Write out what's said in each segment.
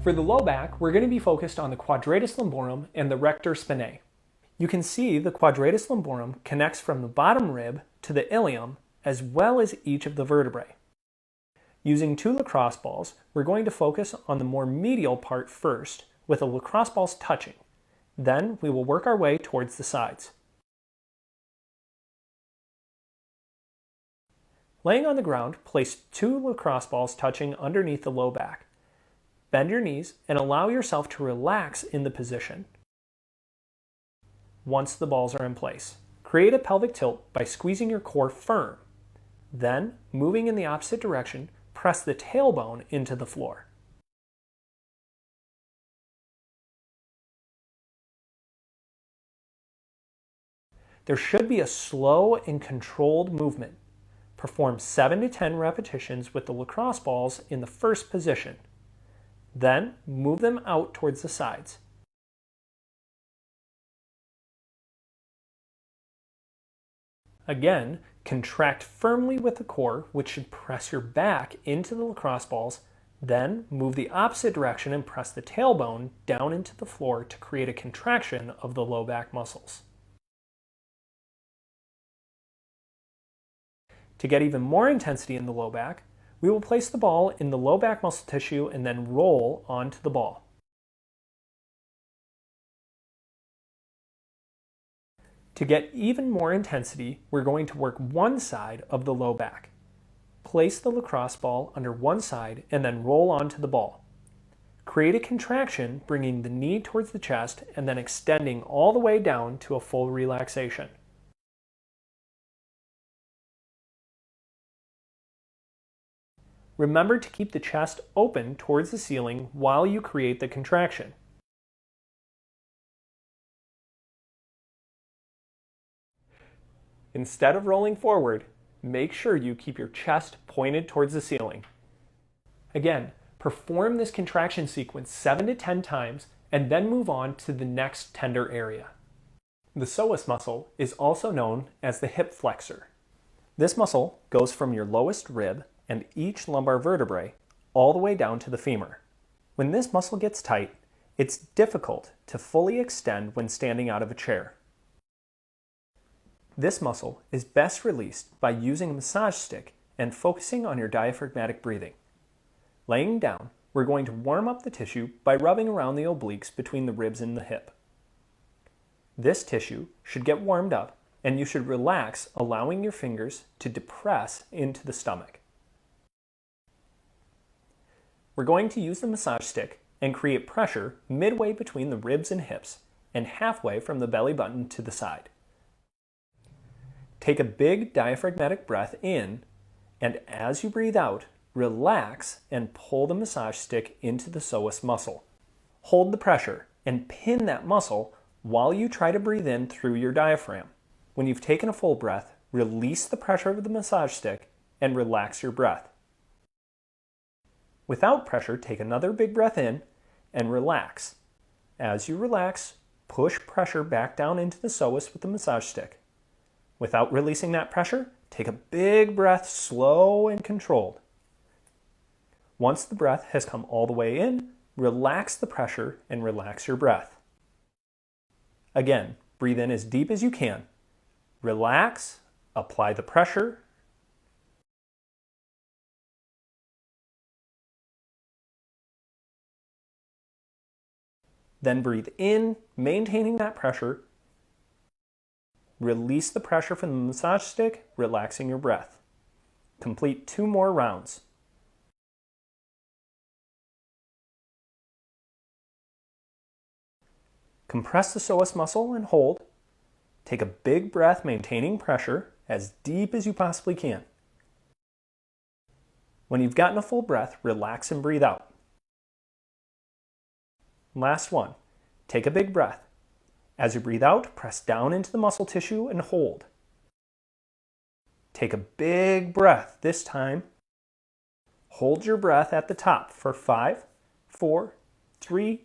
For the low back, we're going to be focused on the quadratus lumborum and the rector spinae. You can see the quadratus lumborum connects from the bottom rib to the ilium as well as each of the vertebrae. Using 2 lacrosse balls, we're going to focus on the more medial part first, with the lacrosse balls touching. Then we will work our way towards the sides. Laying on the ground, place 2 lacrosse balls touching underneath the low back. Bend your knees and allow yourself to relax in the position. Once the balls are in place, create a pelvic tilt by squeezing your core firm. Then, moving in the opposite direction, press the tailbone into the floor. There should be a slow and controlled movement. Perform 7 to 10 repetitions with the lacrosse balls in the first position. Then, move them out towards the sides. Again, contract firmly with the core, which should press your back into the lacrosse balls. Then, move the opposite direction and press the tailbone down into the floor to create a contraction of the low back muscles. To get even more intensity in the low back, we will place the ball in the low back muscle tissue and then roll onto the ball. To get even more intensity, we're going to work one side of the low back. Place the lacrosse ball under one side and then roll onto the ball. Create a contraction, bringing the knee towards the chest and then extending all the way down to a full relaxation. Remember to keep the chest open towards the ceiling while you create the contraction. Instead of rolling forward, make sure you keep your chest pointed towards the ceiling. Again, perform this contraction sequence 7 to 10 times and then move on to the next tender area. The psoas muscle is also known as the hip flexor. This muscle goes from your lowest rib and each lumbar vertebrae all the way down to the femur. When this muscle gets tight, it's difficult to fully extend when standing out of a chair. This muscle is best released by using a massage stick and focusing on your diaphragmatic breathing. Laying down, we're going to warm up the tissue by rubbing around the obliques between the ribs and the hip. This tissue should get warmed up and you should relax, allowing your fingers to depress into the stomach. We're going to use the massage stick and create pressure midway between the ribs and hips and halfway from the belly button to the side. Take a big diaphragmatic breath in, and as you breathe out, relax and pull the massage stick into the psoas muscle. Hold the pressure and pin that muscle while you try to breathe in through your diaphragm. When you've taken a full breath, release the pressure of the massage stick and relax your breath. Without pressure, take another big breath in and relax. As you relax, push pressure back down into the psoas with the massage stick. Without releasing that pressure, take a big breath, slow and controlled. Once the breath has come all the way in, relax the pressure and relax your breath. Again, breathe in as deep as you can. Relax, apply the pressure. Then breathe in, maintaining that pressure. Release the pressure from the massage stick, relaxing your breath. Complete 2 more rounds. Compress the psoas muscle and hold. Take a big breath, maintaining pressure as deep as you possibly can. When you've gotten a full breath, relax and breathe out. Last one. Take a big breath. As you breathe out, press down into the muscle tissue and hold. Take a big breath this time. Hold your breath at the top for 5, 4, 3,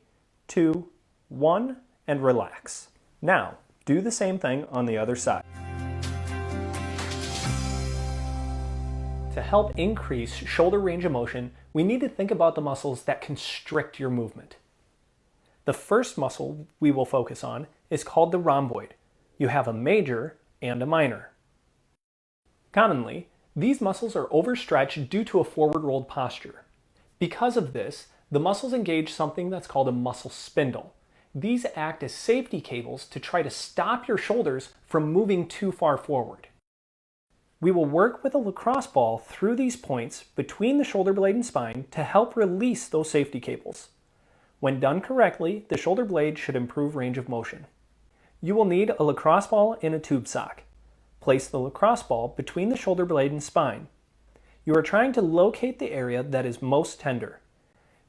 2, 1, and relax. Now, do the same thing on the other side. To help increase shoulder range of motion, we need to think about the muscles that constrict your movement. The first muscle we will focus on is called the rhomboid. You have a major and a minor. Commonly, these muscles are overstretched due to a forward rolled posture. Because of this, the muscles engage something that's called a muscle spindle. These act as safety cables to try to stop your shoulders from moving too far forward. We will work with a lacrosse ball through these points between the shoulder blade and spine to help release those safety cables. When done correctly, the shoulder blade should improve range of motion. You will need a lacrosse ball in a tube sock. Place the lacrosse ball between the shoulder blade and spine. You are trying to locate the area that is most tender.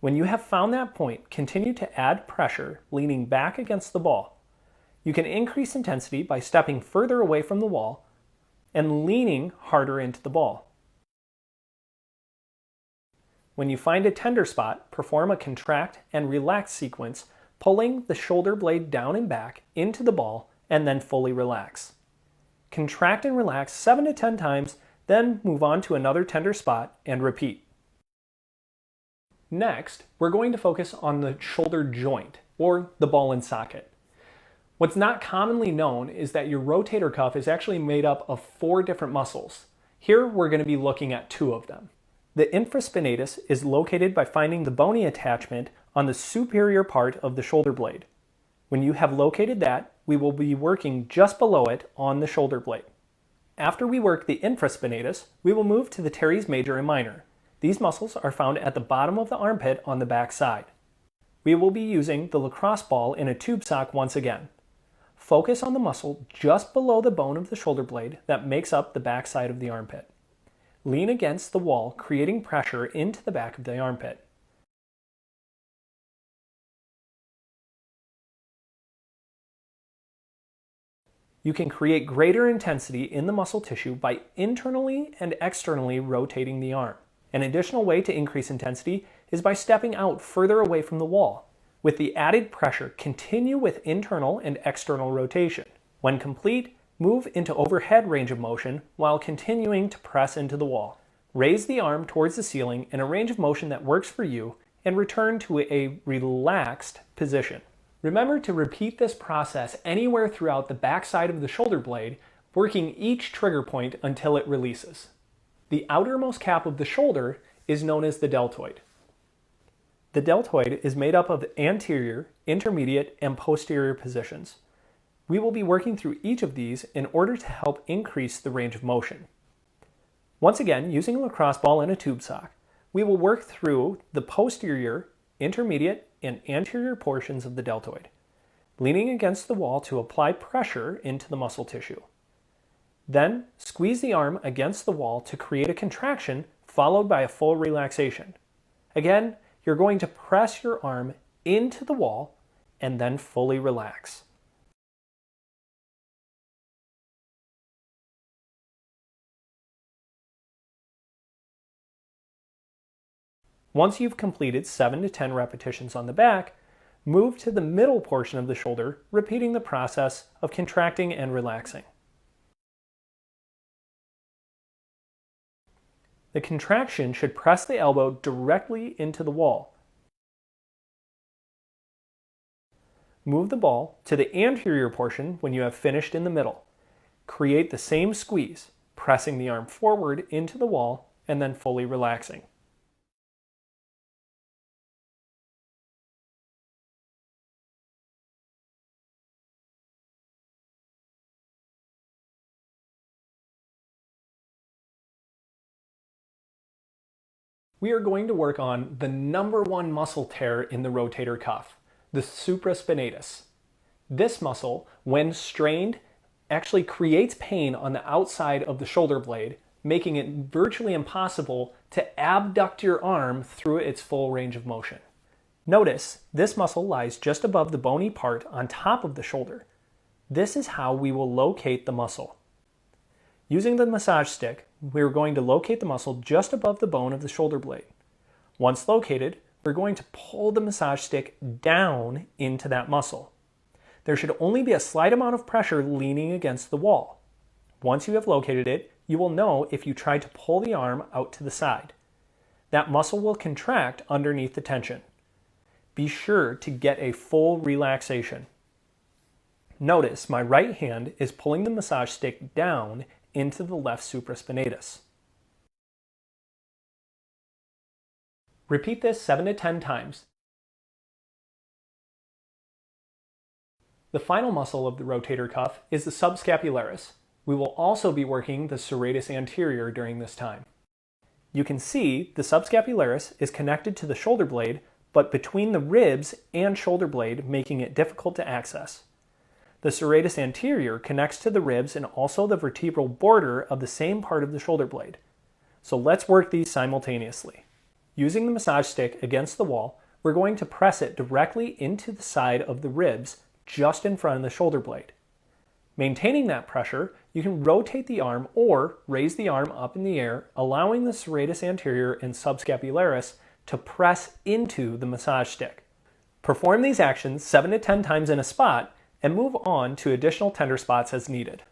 When you have found that point, continue to add pressure, leaning back against the ball. You can increase intensity by stepping further away from the wall and leaning harder into the ball. When you find a tender spot, perform a contract and relax sequence, pulling the shoulder blade down and back into the ball and then fully relax. Contract and relax 7 to 10 times, then move on to another tender spot and repeat. Next, we're going to focus on the shoulder joint, or the ball and socket. What's not commonly known is that your rotator cuff is actually made up of 4 different muscles. Here we're going to be looking at 2 of them. The infraspinatus is located by finding the bony attachment on the superior part of the shoulder blade. When you have located that, we will be working just below it on the shoulder blade. After we work the infraspinatus, we will move to the teres major and minor. These muscles are found at the bottom of the armpit on the back side. We will be using the lacrosse ball in a tube sock once again. Focus on the muscle just below the bone of the shoulder blade that makes up the back side of the armpit. Lean against the wall, creating pressure into the back of the armpit. You can create greater intensity in the muscle tissue by internally and externally rotating the arm. An additional way to increase intensity is by stepping out further away from the wall. With the added pressure, continue with internal and external rotation. When complete, move into overhead range of motion while continuing to press into the wall. Raise the arm towards the ceiling in a range of motion that works for you and return to a relaxed position. Remember to repeat this process anywhere throughout the back side of the shoulder blade, working each trigger point until it releases. The outermost cap of the shoulder is known as the deltoid. The deltoid is made up of anterior, intermediate, and posterior positions. We will be working through each of these in order to help increase the range of motion. Once again, using a lacrosse ball and a tube sock, we will work through the posterior, intermediate, and anterior portions of the deltoid, leaning against the wall to apply pressure into the muscle tissue. Then, squeeze the arm against the wall to create a contraction followed by a full relaxation. Again, you're going to press your arm into the wall and then fully relax. Once you've completed 7 to 10 repetitions on the back, move to the middle portion of the shoulder, repeating the process of contracting and relaxing. The contraction should press the elbow directly into the wall. Move the ball to the anterior portion when you have finished in the middle. Create the same squeeze, pressing the arm forward into the wall and then fully relaxing. We are going to work on the number 1 muscle tear in the rotator cuff, the supraspinatus. This muscle, when strained, actually creates pain on the outside of the shoulder blade, making it virtually impossible to abduct your arm through its full range of motion. Notice, this muscle lies just above the bony part on top of the shoulder. This is how we will locate the muscle. Using the massage stick, we're going to locate the muscle just above the bone of the shoulder blade. Once located, we're going to pull the massage stick down into that muscle. There should only be a slight amount of pressure leaning against the wall. Once you have located it, you will know if you try to pull the arm out to the side. That muscle will contract underneath the tension. Be sure to get a full relaxation. Notice my right hand is pulling the massage stick down into the left supraspinatus. Repeat this 7 to 10 times. The final muscle of the rotator cuff is the subscapularis. We will also be working the serratus anterior during this time. You can see the subscapularis is connected to the shoulder blade, but between the ribs and shoulder blade, making it difficult to access. The serratus anterior connects to the ribs and also the vertebral border of the same part of the shoulder blade. So let's work these simultaneously. Using the massage stick against the wall, we're going to press it directly into the side of the ribs just in front of the shoulder blade. Maintaining that pressure, you can rotate the arm or raise the arm up in the air, allowing the serratus anterior and subscapularis to press into the massage stick. Perform these actions 7 to 10 times in a spot and move on to additional tender spots as needed.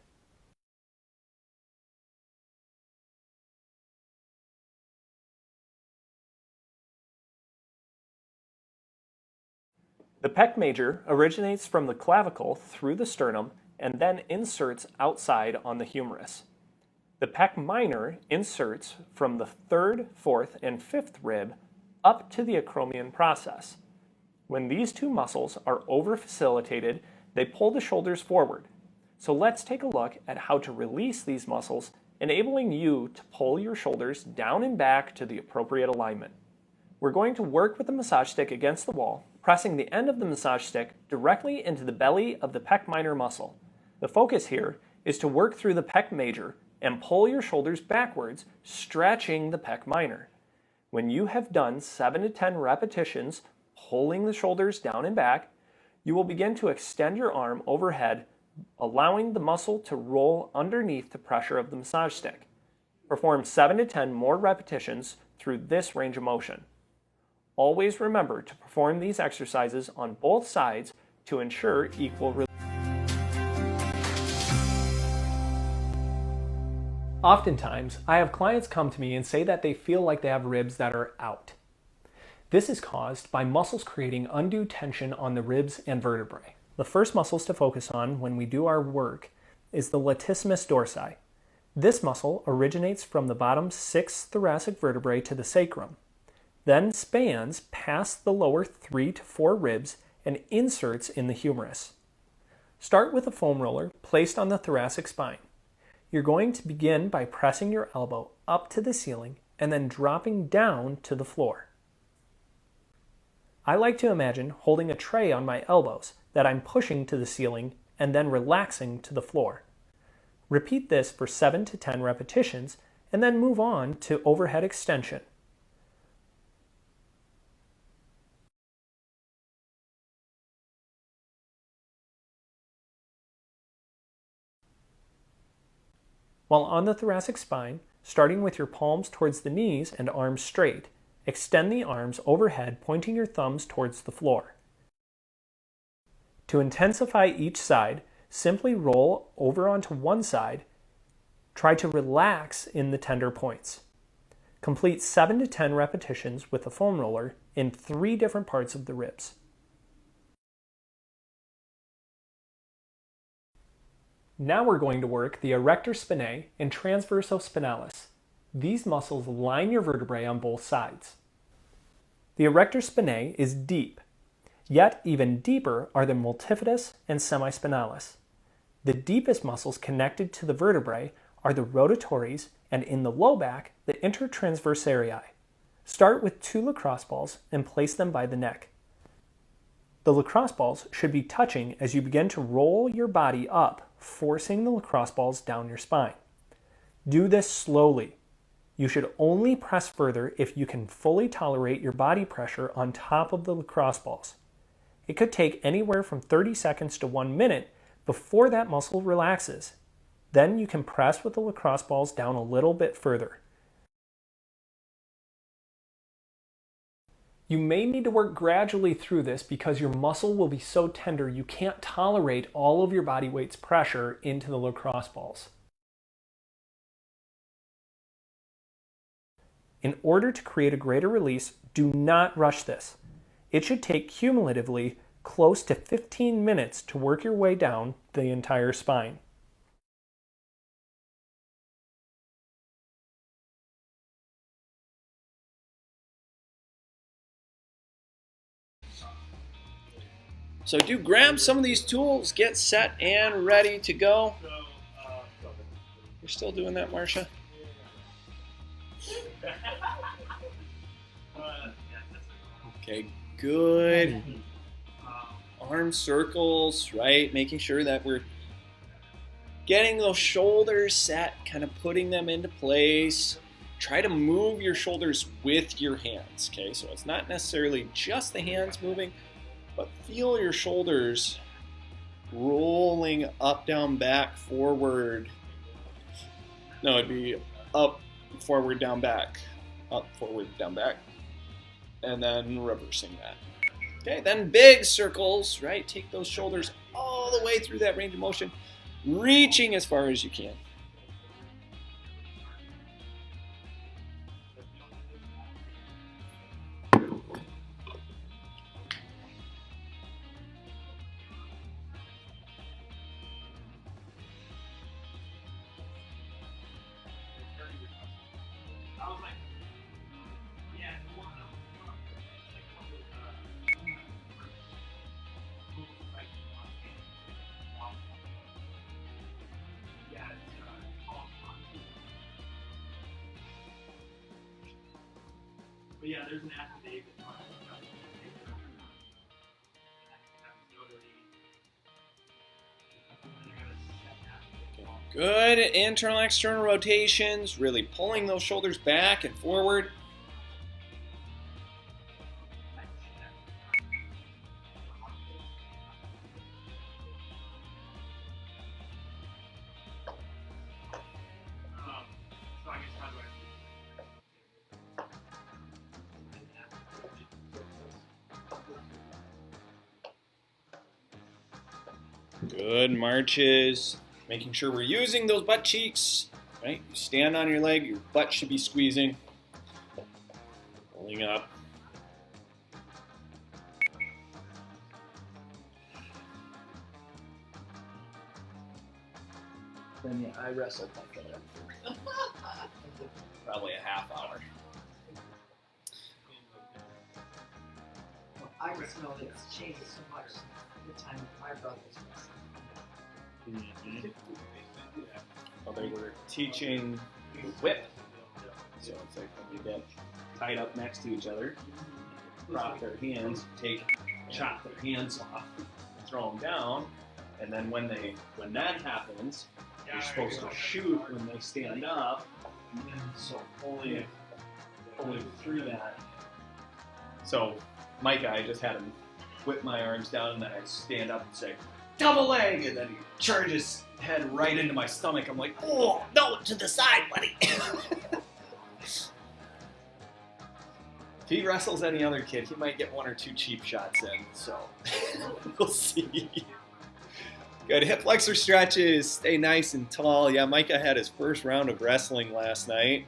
The pec major originates from the clavicle through the sternum and then inserts outside on the humerus. The pec minor inserts from the 3rd, 4th, and 5th rib up to the acromion process. When these two muscles are over-facilitated, they pull the shoulders forward. So let's take a look at how to release these muscles, enabling you to pull your shoulders down and back to the appropriate alignment. We're going to work with the massage stick against the wall, pressing the end of the massage stick directly into the belly of the pec minor muscle. The focus here is to work through the pec major and pull your shoulders backwards, stretching the pec minor. When you have done 7 to 10 repetitions, pulling the shoulders down and back, you will begin to extend your arm overhead, allowing the muscle to roll underneath the pressure of the massage stick. Perform 7 to 10 more repetitions through this range of motion. Always remember to perform these exercises on both sides to ensure equal release. Oftentimes, I have clients come to me and say that they feel like they have ribs that are out. This is caused by muscles creating undue tension on the ribs and vertebrae. The first muscles to focus on when we do our work is the latissimus dorsi. This muscle originates from the bottom 6 thoracic vertebrae to the sacrum, then spans past the lower 3 to 4 ribs and inserts in the humerus. Start with a foam roller placed on the thoracic spine. You're going to begin by pressing your elbow up to the ceiling and then dropping down to the floor. I like to imagine holding a tray on my elbows that I'm pushing to the ceiling and then relaxing to the floor. Repeat this for 7 to 10 repetitions and then move on to overhead extension. While on the thoracic spine, starting with your palms towards the knees and arms straight, extend the arms overhead, pointing your thumbs towards the floor. To intensify each side, simply roll over onto one side. Try to relax in the tender points. Complete 7 to 10 repetitions with a foam roller in 3 different parts of the ribs. Now we're going to work the erector spinae and transverso spinalis. These muscles line your vertebrae on both sides. The erector spinae is deep, yet even deeper are the multifidus and semispinalis. The deepest muscles connected to the vertebrae are the rotatories and in the low back, the intertransversarii. Start with 2 lacrosse balls and place them by the neck. The lacrosse balls should be touching as you begin to roll your body up, forcing the lacrosse balls down your spine. Do this slowly. You should only press further if you can fully tolerate your body pressure on top of the lacrosse balls. It could take anywhere from 30 seconds to 1 minute before that muscle relaxes. Then you can press with the lacrosse balls down a little bit further. You may need to work gradually through this because your muscle will be so tender you can't tolerate all of your body weight's pressure into the lacrosse balls. In order to create a greater release, do not rush this. It should take cumulatively close to 15 minutes to work your way down the entire spine. So do grab some of these tools, get set and ready to go. You're still doing that, Marcia? Okay, good. Arm circles, right? Making sure that we're getting those shoulders set, kind of putting them into place. Try to move your shoulders with your hands, okay? So it's not necessarily just the hands moving, but feel your shoulders rolling up, down, back, forward. No, it'd be up, forward, down, back. Up, forward, down, back. And then reversing that. Okay, then big circles, right? Take those shoulders all the way through that range of motion, reaching as far as you can. But yeah, there's an affidavit. Good internal, external rotations, really pulling those shoulders back and forward. Good marches, making sure we're using those butt cheeks, right? You stand on your leg, your butt should be squeezing, pulling up. Then yeah, I wrestled like that for probably a half hour. I just know that it's changed so much the time my brothers wrestled. Well, they were teaching whip. So it's like when you get tied up next to each other, prop their hands, chop their hands off, throw them down, and then when that happens, you're supposed to shoot when they stand up. So pulling through that. So Micah, I just had him whip my arms down, and then I stand up and say, double leg, and then he charges his head right into my stomach. I'm like, oh, no, to the side, buddy. If he wrestles any other kid, he might get one or two cheap shots in, so we'll see. Good hip flexor stretches, stay nice and tall. Yeah, Micah had his first round of wrestling last night.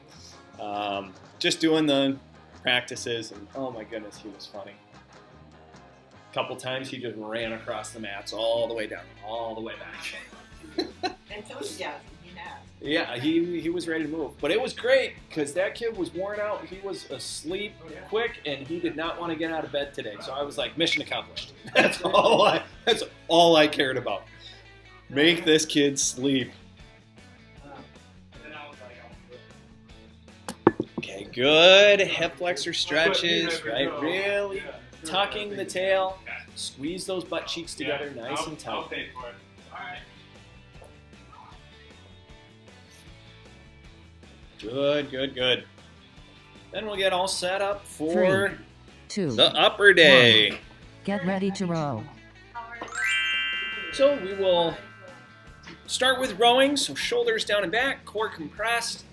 Just doing the practices, and oh my goodness, he was funny. A couple times he just ran across the mats all the way down, all the way back. Enthusiasm he had. Yeah, he was ready to move. But it was great because that kid was worn out. He was asleep quick, and he did not want to get out of bed today. So I was like, mission accomplished. That's all I cared about. Make this kid sleep. Okay, good hip flexor stretches, right? Really tucking the tail. Squeeze those butt cheeks together nice and tight. I'll pay for it. All right. Good, good, good. Then we'll get all set up for 3, 2, the upper day. 1. Get ready to row. So we will start with rowing. So shoulders down and back, core compressed.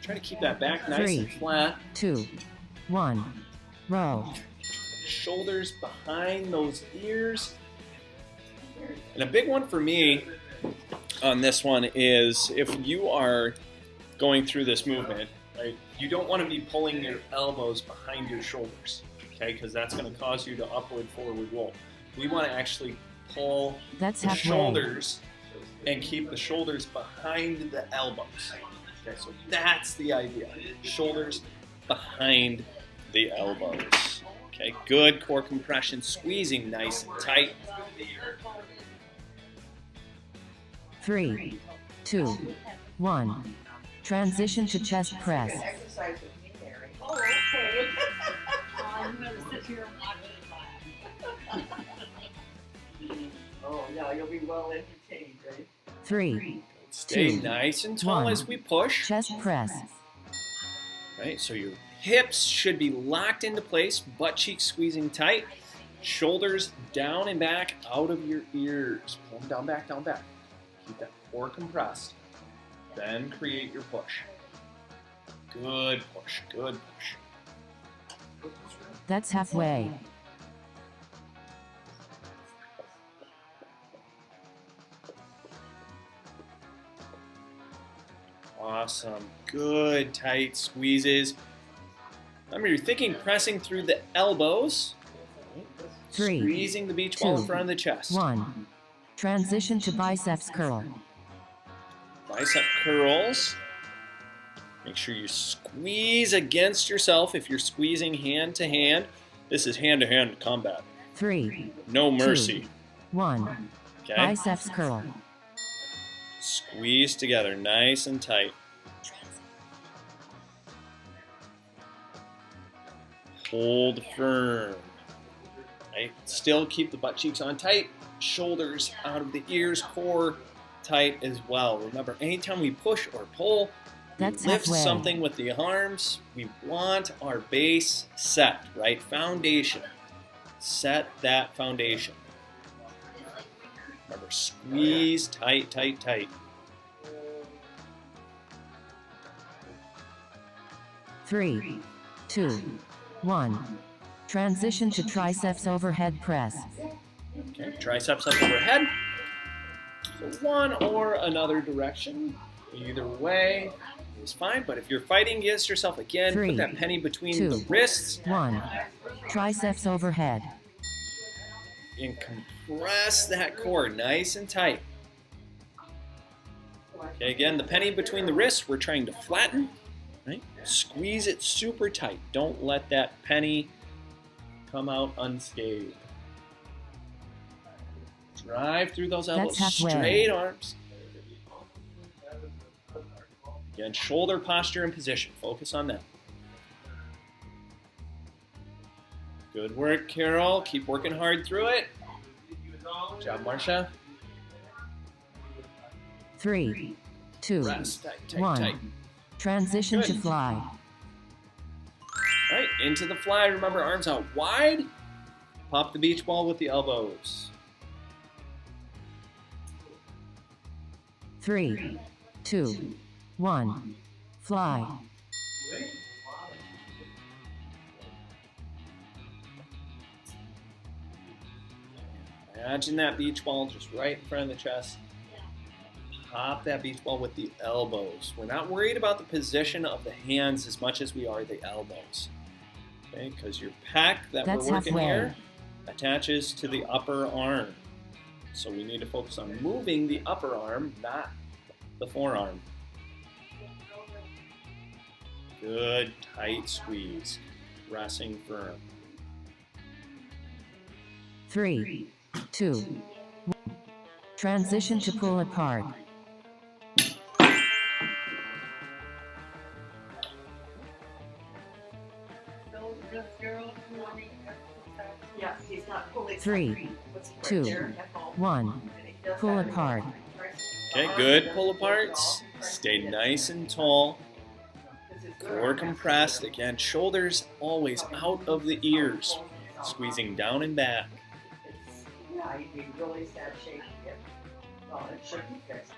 Try to keep that back nice 3, and flat. 2, 1. Row. Shoulders behind those ears. And a big one for me on this one is if you are going through this movement, right? You don't want to be pulling your elbows behind your shoulders, okay? Because that's going to cause you to upward forward roll. We want to actually pull That's the halfway. shoulders and keep the shoulders behind the elbows. Okay, so that's the idea. Shoulders behind the elbows. Okay, good core compression, squeezing nice and tight. 3, 2, 1. Transition to chest press. Exercise with me, Mary. Oh, okay. I'm gonna sit here and watch it live. Oh, yeah, you'll be well entertained, right? 3, Stay 2, nice and tall 1. as we push. Chest press. Right, so your hips should be locked into place, butt cheeks squeezing tight, shoulders down and back out of your ears. Pull them down, back, down, back. Keep that core compressed. Then create your push. Good push, good push. That's halfway. Awesome. Good tight squeezes. Remember, you're thinking pressing through the elbows. 3, Squeezing the beach ball in 2, front of the chest. 1. Transition to biceps curl. Bicep curls. Make sure you squeeze against yourself if you're squeezing hand to hand. This is hand to hand combat. 3, No mercy. 1. Okay? Biceps curl. Squeeze together nice and tight. Hold firm. Right? Still keep the butt cheeks on tight. Shoulders out of the ears. Core tight as well. Remember, anytime we push or pull, we That's lift halfway. something with the arms. We want our base set, right? Foundation. Set that foundation. Remember, squeeze tight, tight, tight. 3, 2, 1. Transition to triceps overhead press. Okay, triceps up overhead. So one or another direction. Either way is fine, but if you're fighting against yourself again, 3, put that penny between 2, the wrists 1. Triceps overhead. and compress that core nice and tight. Okay, again, the penny between the wrists, we're trying to flatten, right? Squeeze it super tight. Don't let that penny come out unscathed. Drive through those elbows, That's halfway. straight arms. Again, shoulder posture and position. Focus on that. Good work, Carol. Keep working hard through it. Good job, Marcia. 3, 2, Rest. Tight, tight, 1. tight. Transition to Good. fly. All right, into the fly. Remember, arms out wide. Pop the beach ball with the elbows. 3, 2, 1. Fly. Imagine that beach ball just right in front of the chest. Pop that beach ball with the elbows. We're not worried about the position of the hands as much as we are the elbows. Okay, because your pec that That's we're working halfway. here attaches to the upper arm. So we need to focus on moving the upper arm, not the forearm. Good, tight squeeze. Pressing firm. 3, 2, 1. Transition to pull apart. So this girl who I mean, exercise. Yeah, he's not pulling. 3, What's he right 2, there at home? 1. And he does Pull that. apart. Okay, good pull aparts. Stay nice and tall. Core compressed. Again, shoulders always out of the ears. Squeezing down and back. Yeah, he'd be really sad shaking it. Well, it should be fixed.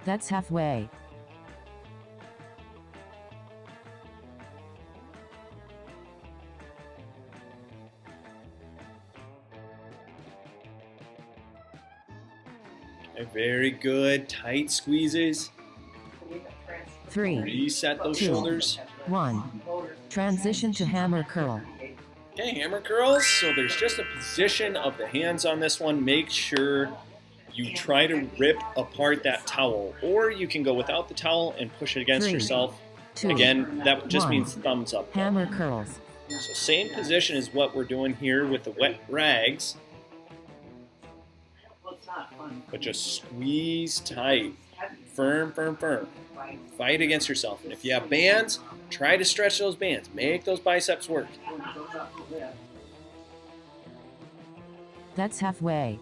That's halfway. Okay, very good. Tight squeezes. 3, Reset those Two. shoulders. 1. Transition to hammer curl. Okay, hammer curls. So there's just a position of the hands on this one. Make sure you try to rip apart that towel, or you can go without the towel and push it against 3, yourself. 2. Again, that just 1. means thumbs up. Hammer curls. So same position as what we're doing here with the wet rags, Well, it's not fun. but just squeeze tight. Firm, firm, firm. Fight against yourself. And if you have bands, try to stretch those bands. Make those biceps work. That's halfway.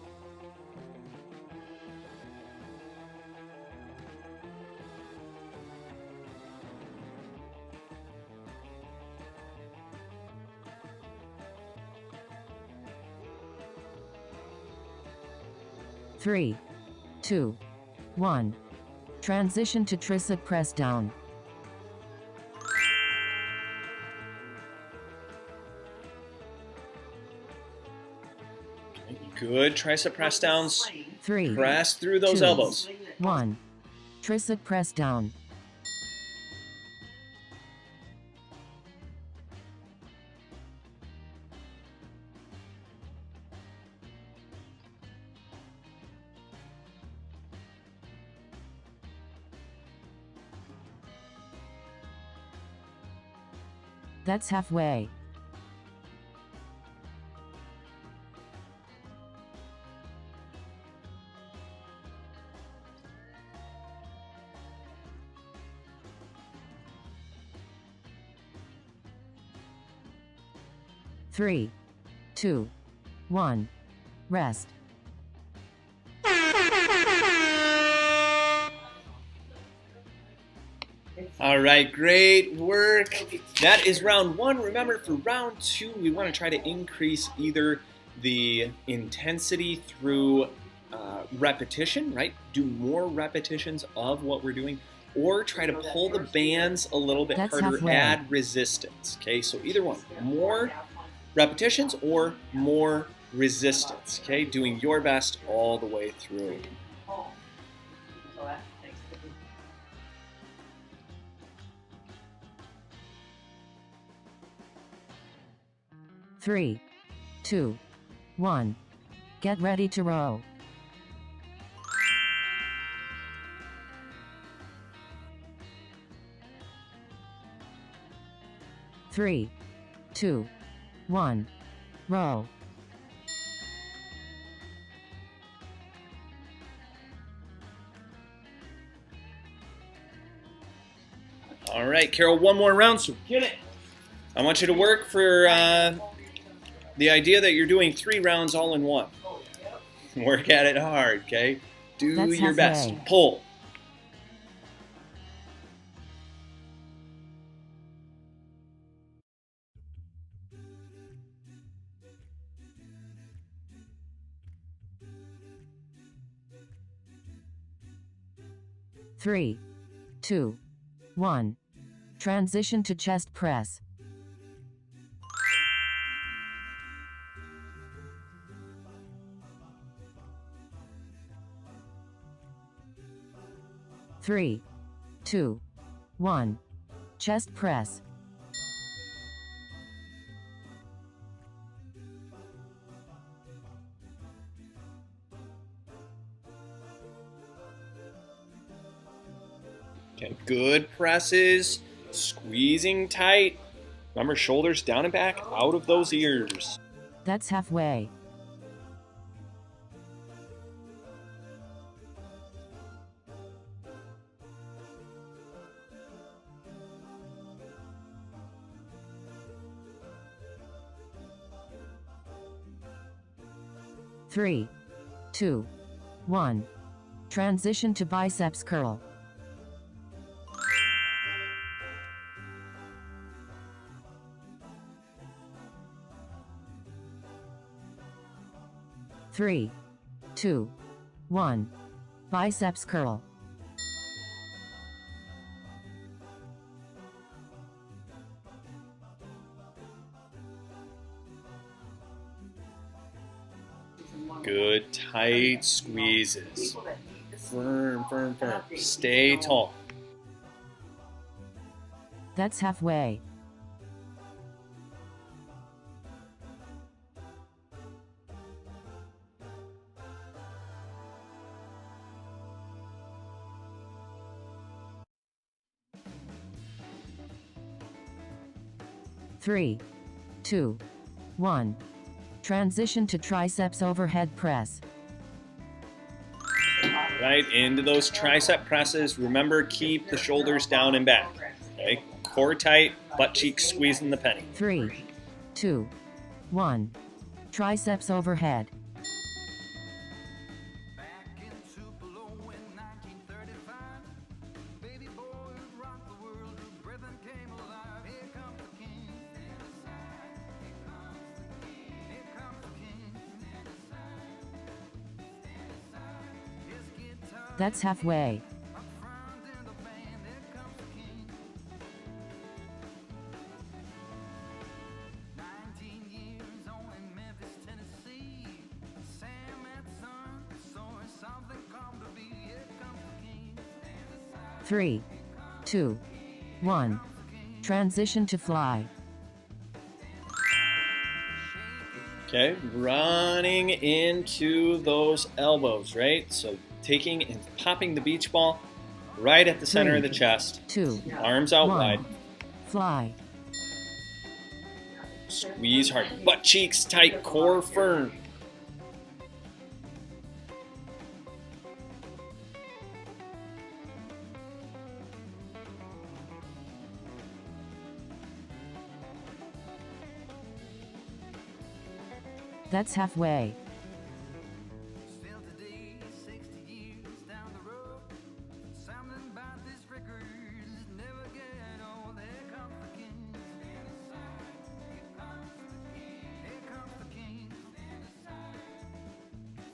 Three, 2, 1. Transition to tricep press down. Good tricep press downs. 3, Press through those 2, elbows. 1. Tricep press down. That's halfway. Three, 2, 1. Rest. All right, great work. That is round one. Remember, for round two, we want to try to increase either the intensity through repetition, right? Do more repetitions of what we're doing, or try to pull the bands a little bit That's harder, halfway. add resistance. Okay, so either one, more repetitions or more resistance. Okay, doing your best all the way through. So that makes it. 3, 2, 1. Get ready to row. Three, 2, 1. Row. All right, Carol, one more round, so get it. I want you to work for the idea that you're doing 3 rounds all in one. Work at it hard, okay? Do That's your best. halfway. Pull. Three, 2, 1. Transition to chest press. Three, 2, 1. Chest press. Okay, good presses. Squeezing tight. Remember, shoulders down and back, out of those ears. That's halfway. Three, 2, 1. Transition to biceps curl. Three, 2, 1. Biceps curl. Good tight squeezes. Firm, firm, firm. Stay tall. That's halfway. Three, two, one. Transition to triceps overhead press. Right, into those tricep presses. Remember, keep the shoulders down and back. Okay, core tight, butt cheeks squeezing the penny. 3, 2, 1. Triceps overhead. That's halfway. Three, two, one. Transition to fly. Okay, running into those elbows, right? So taking and popping the beach ball right at the center of the chest. 2, Arms out 1. wide. Fly. Squeeze hard. Butt cheeks tight, core firm. That's halfway.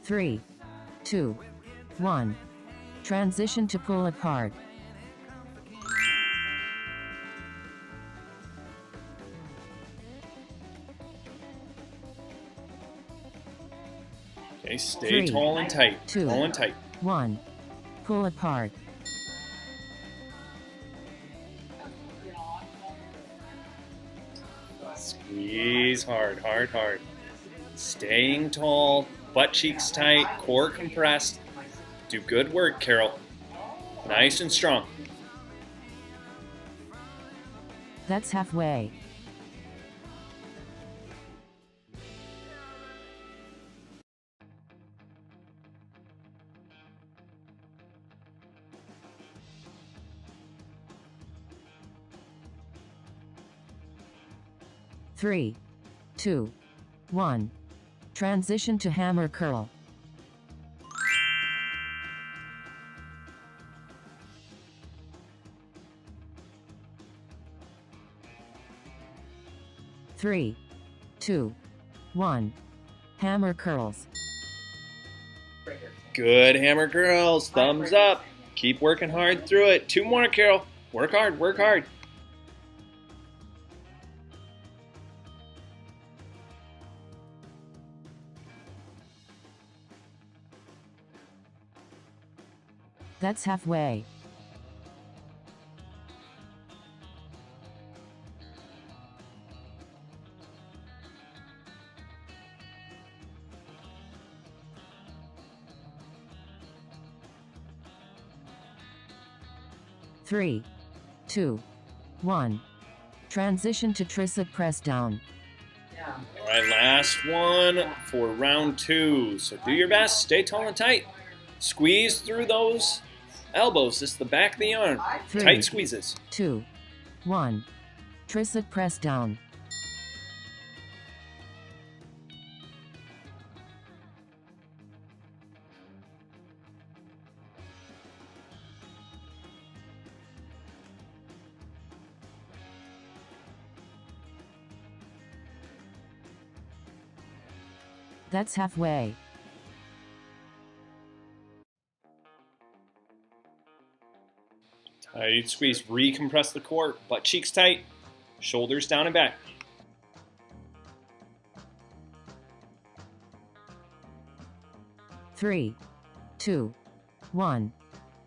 Three, two, one. Transition to pull apart. Okay, stay 3, tall and tight. 2, Tall and tight. 1. Pull apart. Squeeze hard, hard, hard. Staying tall, butt cheeks tight, core compressed. Do good work, Carol. Nice and strong. That's halfway. Three, two, one. Transition to hammer curl. Three, two, one. Hammer curls. Good hammer curls. Thumbs up. Keep working hard through it. 2 more, Carol. Work hard, work hard. That's halfway. Three, two, one. Transition to tricep press down. Yeah. All right, last one for round 2. So do your best. Stay tall and tight. Squeeze through those elbows. This is the back of the arm. 3, Tight squeezes. 2, 1. Tricep press down. That's halfway. Tight squeeze. Recompress the core. Butt cheeks tight. Shoulders down and back. Three, two, one.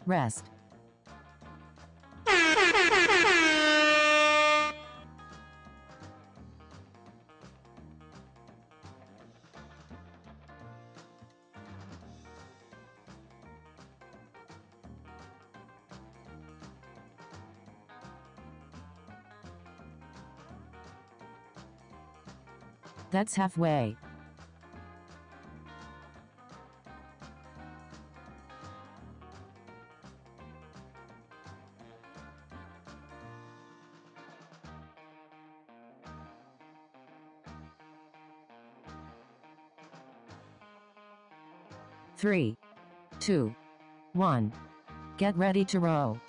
Rest. That's halfway. Three, two, one. Get ready to row.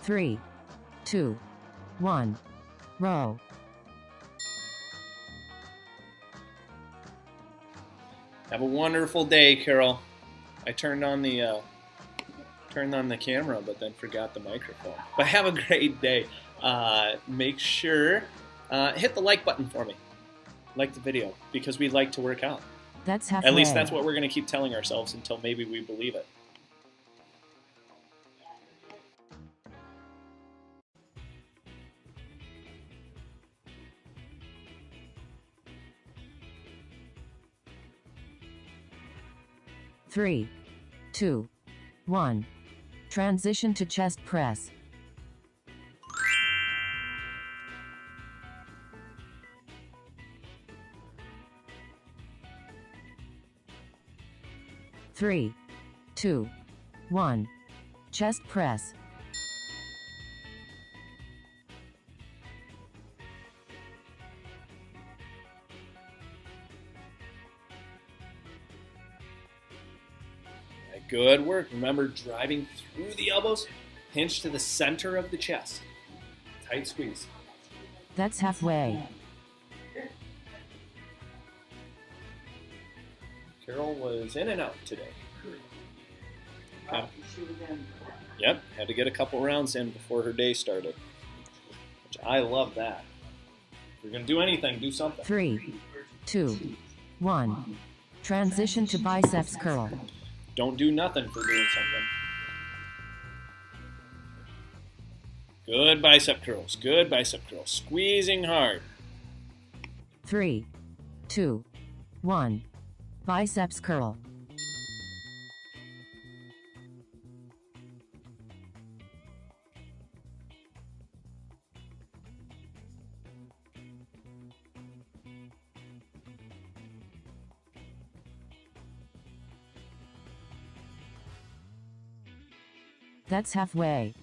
Three, two, one. Row. Have a wonderful day, Carol. I turned on the camera, but then forgot the microphone. But have a great day. Make sure hit the like button for me. Like the video, because we like to work out. That's halfway. At least that's what we're going to keep telling ourselves until maybe we believe it. Three, two, one. Transition to chest press. Three, two, one. Chest press. Good work. Remember, driving through the elbows, pinch to the center of the chest. Tight squeeze. That's halfway. Carol was in and out today. Okay. She was in. Yep, had to get a couple rounds in before her day started. Which I love that. If you're going to do anything, do something. Three, two, one. Transition to biceps curl. Don't do nothing for doing something. Good bicep curls. Good bicep curls. Squeezing hard. Three, two, one. Biceps curl. That's halfway.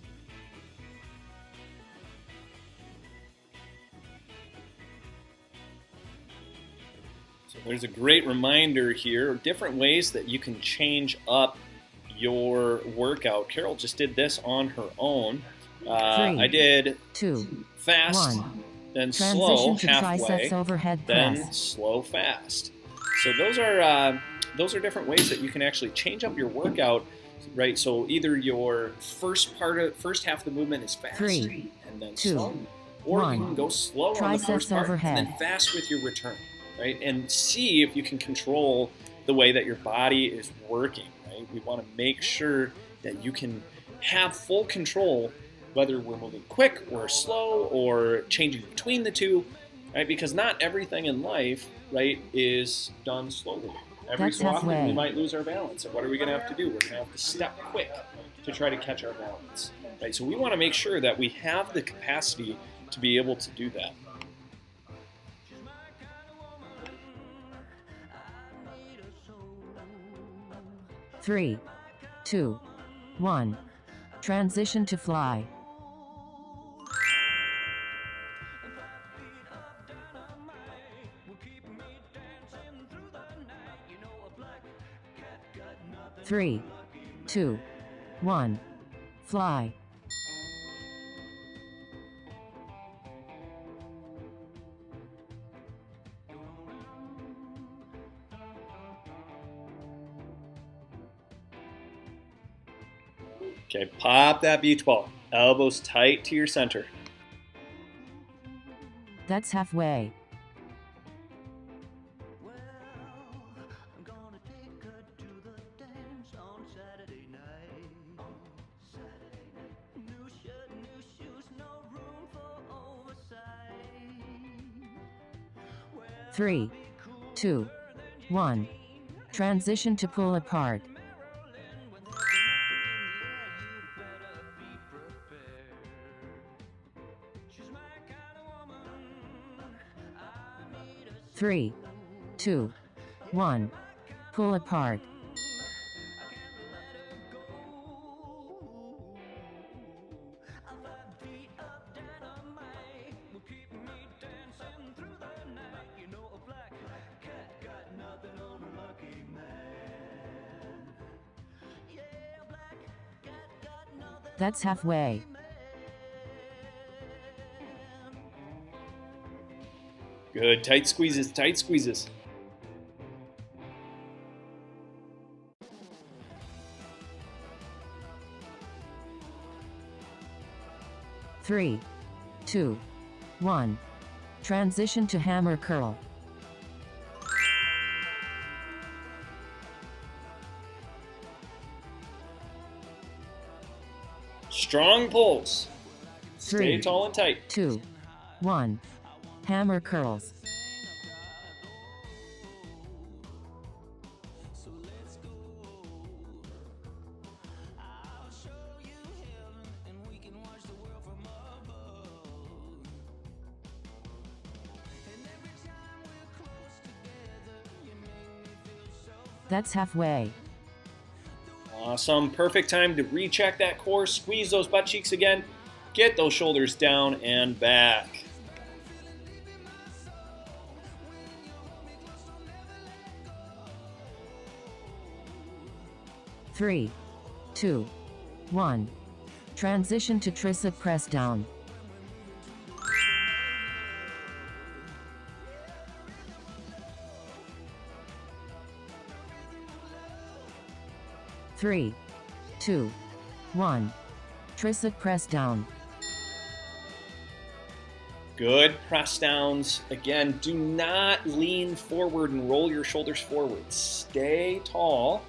So there's a great reminder here, different ways that you can change up your workout. Carol just did this on her own. I did two, fast, one. then Transition slow to halfway, triceps overhead then press. slow fast. So those are different ways that you can actually change up your workout. Right, so either your first half of the movement is fast Three, and then two, slow, or one. you can go slow on the Triceps first part overhead. and then fast with your return, right? And see if you can control the way that your body is working, right? We want to make sure that you can have full control, whether we're moving quick or slow or changing between the two, right? Because not everything in life, right, is done slowly. Every That's so often halfway. we might lose our balance. And what are we going to have to do? We're going to have to step quick to try to catch our balance. Right? So we want to make sure that we have the capacity to be able to do that. Three, two, one. Transition to fly. Three, two, one. Fly. Okay, pop that beach ball. Elbows tight to your center. That's halfway. Three, two, one. Transition to pull apart. 3, 2, 1. Pull apart. That's halfway. Good. Tight squeezes, tight squeezes. Three, 2, 1. Transition to hammer curl. Strong pulls. Stay 3, tall and tight. 2, 1. Hammer curls. That's halfway. Awesome. Perfect time to recheck that core. Squeeze those butt cheeks again. Get those shoulders down and back. Three, 2, 1. Transition to tricep press down. Three, 2, 1. Tricep press down. Good. Press downs. Again, do not lean forward and roll your shoulders forward. Stay tall.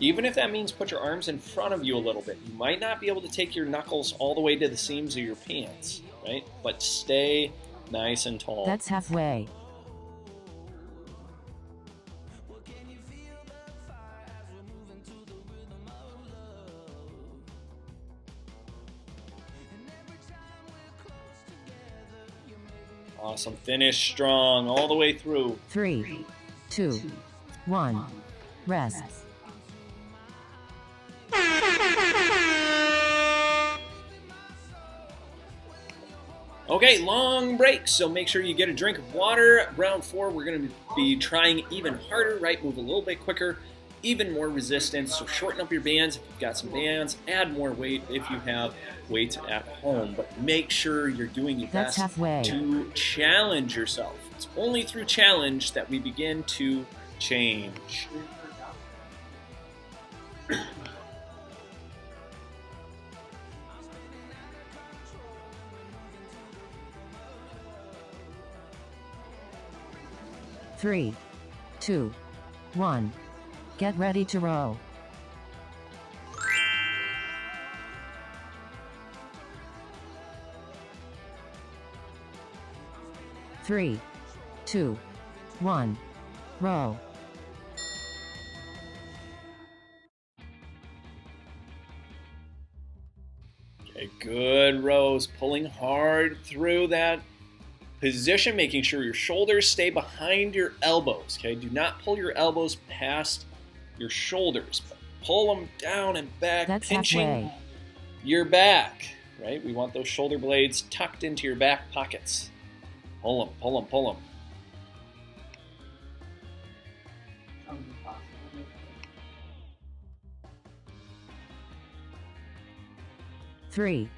Even if that means put your arms in front of you a little bit. You might not be able to take your knuckles all the way to the seams of your pants, right? But stay nice and tall. That's halfway. Awesome. Finish strong all the way through. 3, 2, 1. Rest. Okay, long break, so make sure you get a drink of water. Round 4, we're going to be trying even harder, right? Move a little bit quicker, even more resistance. So shorten up your bands if you've got some bands. Add more weight if you have weights at home. But make sure you're doing your That's best halfway. to challenge yourself. It's only through challenge that we begin to change. Three, 2, 1. Get ready to row. Three, 2, 1. Row. Okay, good rows. Pulling hard through that position, making sure your shoulders stay behind your elbows, okay? Do not pull your elbows past your shoulders. Pull them down and back, That's pinching halfway. your back, right? We want those shoulder blades tucked into your back pockets. Pull them, pull them, pull them. Three,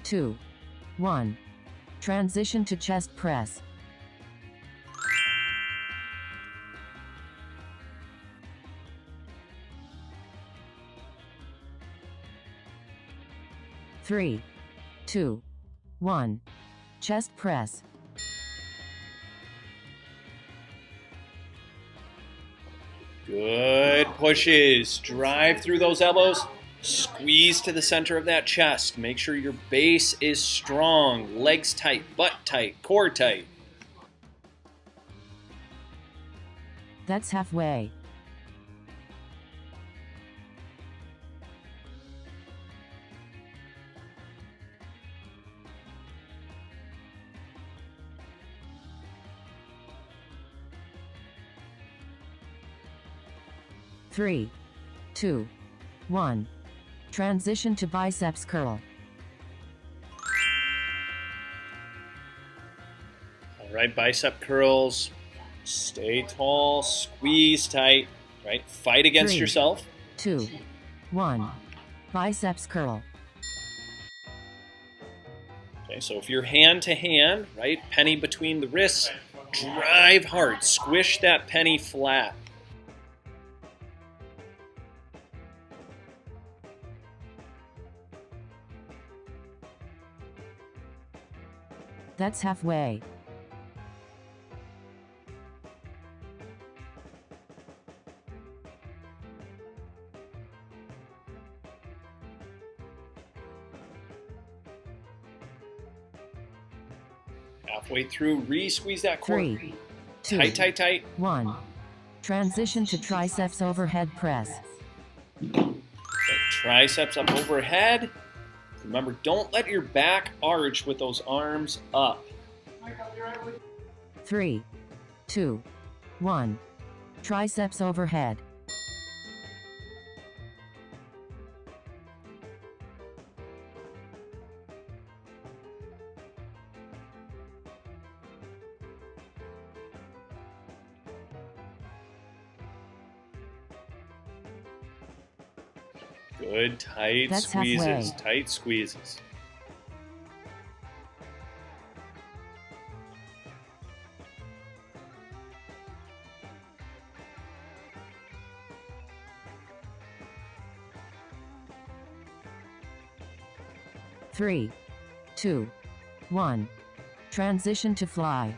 2, 1. Transition to chest press. Three, 2, 1. Chest press. Good pushes. Drive through those elbows. Squeeze to the center of that chest. Make sure your base is strong. Legs tight, butt tight, core tight. That's halfway. 3, 2, 1. Transition to biceps curl. All right, bicep curls. Stay tall, squeeze tight, right? Fight against 3, yourself. 2, 1. Biceps curl. Okay, so if you're hand to hand, right, penny between the wrists, drive hard, squish that penny flat. That's halfway. Halfway through, re-squeeze that core. 3, 2, Tight, tight, tight. 1. Transition to triceps overhead press. Okay, triceps up overhead. Remember, don't let your back arch with those arms up. 3, 2, 1. Triceps overhead. Good, tight That's squeezes, halfway. tight squeezes. Three, 2, 1. Transition to fly.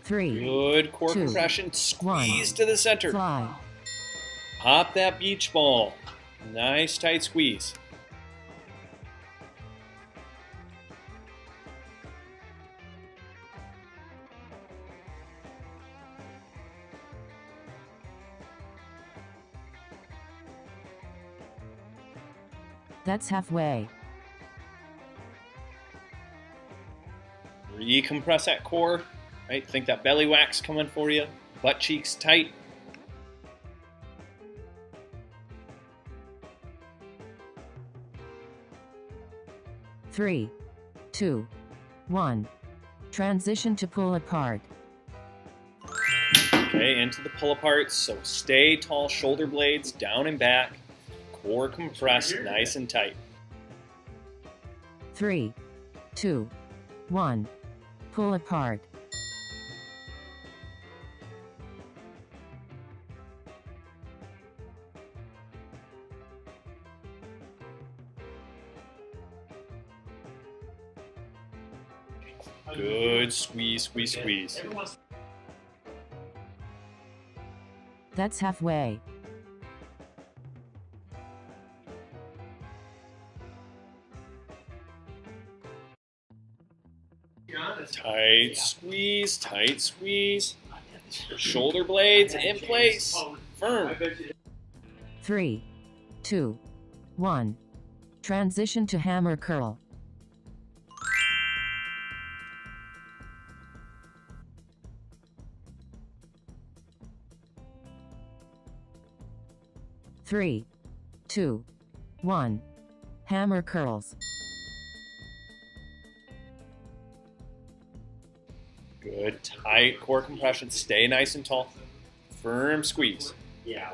Three, Good core 2, compression, 1. squeeze to the center. Fly. Pop that beach ball. Nice tight squeeze. That's halfway. Recompress that core, right? Think that belly wax coming for you. Butt cheeks tight. Three, 2, 1. Transition to pull apart. Okay, into the pull apart. So stay tall, shoulder blades down and back. Core compressed, nice and tight. 3, 2, 1. Pull apart. Good squeeze, squeeze, squeeze. That's halfway. Tight squeeze, tight squeeze. Shoulder blades in place. Firm. 3, 2, 1. Transition to hammer curl. Three, 2, 1. Hammer curls. Good, tight core compression. Stay nice and tall. Firm squeeze. Yeah.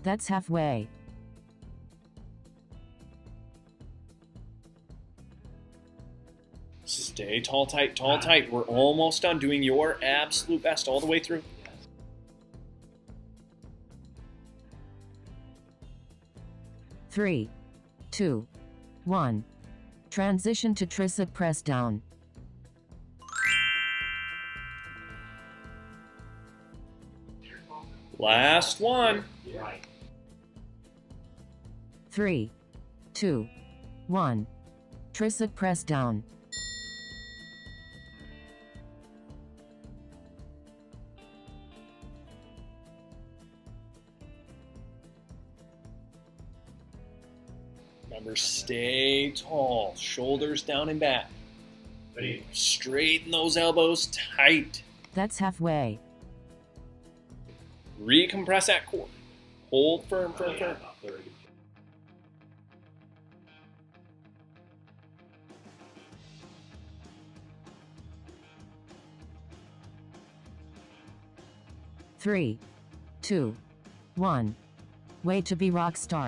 That's halfway. Stay tall, tight, tall, tight. We're almost done doing your absolute best all the way through. Three, 2, 1. Transition to tricep press down. Last one. Right. 3, 2, 1. Tricep press down. Remember, stay tall, shoulders down and back. Ready? Straighten those elbows tight. That's halfway. Recompress that core. Hold firm, Oh, firm, yeah, firm. about 30. Three, two, one. Way to be rock star.